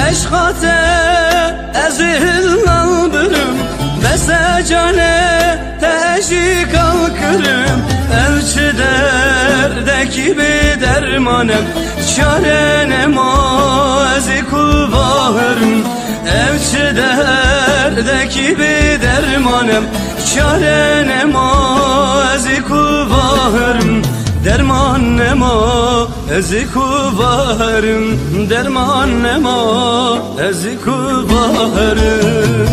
عشقات ازهل نالبرم Besecane teşi kalkırım Elçi derdeki bir dermanem Çarenem o ezi kulvahırım Elçi derdeki bir dermanem Çarenem o ezi kulvahırım Dermanem o ezi kulvahırım Dermanem o ezi kulvahırım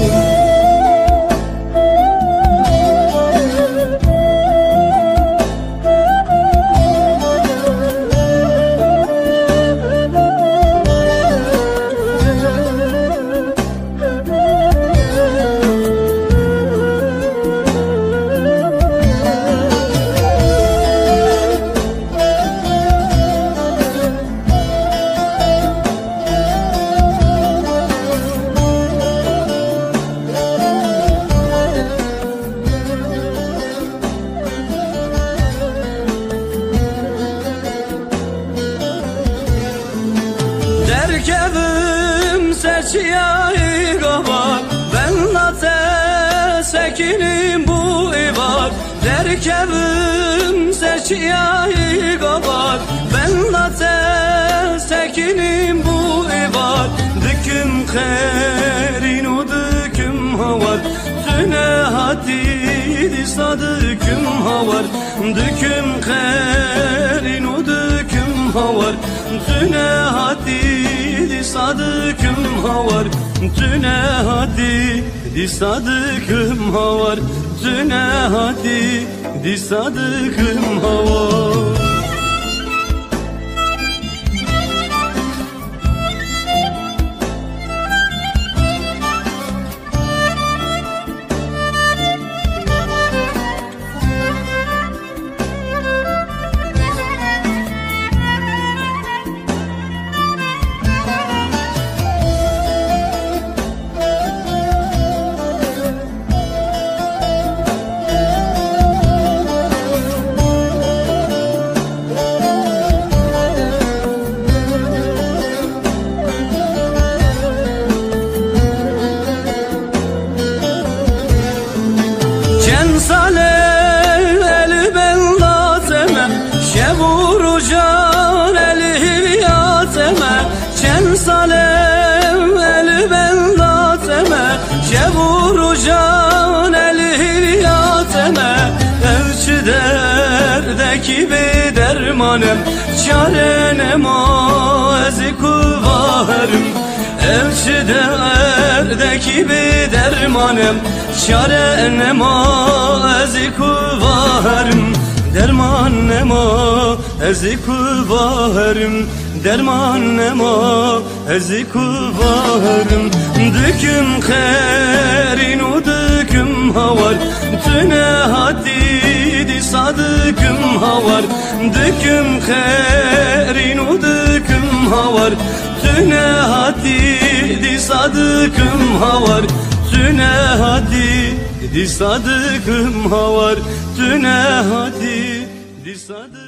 Derkevim seçiyayı kabar Ben nate sekinim bu ivar Derkevim seçiyayı kabar Ben nate sekinim bu ivar Düküm kherin u düküm havar Tüne hadidi sadıküm havar Düküm kherin u düküm havar Tüne hadidi sadıkım havar Tüne hadidi sadıkım havar Tüne hadidi sadıkım havar Salem el bellateme Şevuru can el hiryateme Elçi derdeki bir dermanem Çarenem o ezi kulvahırım Elçi derdeki bir dermanem Çarenem o ezi kulvahırım Dermanem o ezi kulvahırım Dermanem o ezi kulvahırım Düküm kherin u düküm havar Tüne hadidi sadıkım havar Düküm kherin u düküm havar Tüne hadidi sadıkım havar Tüne hadidi sadıkım havar Tüne hadidi sadıkım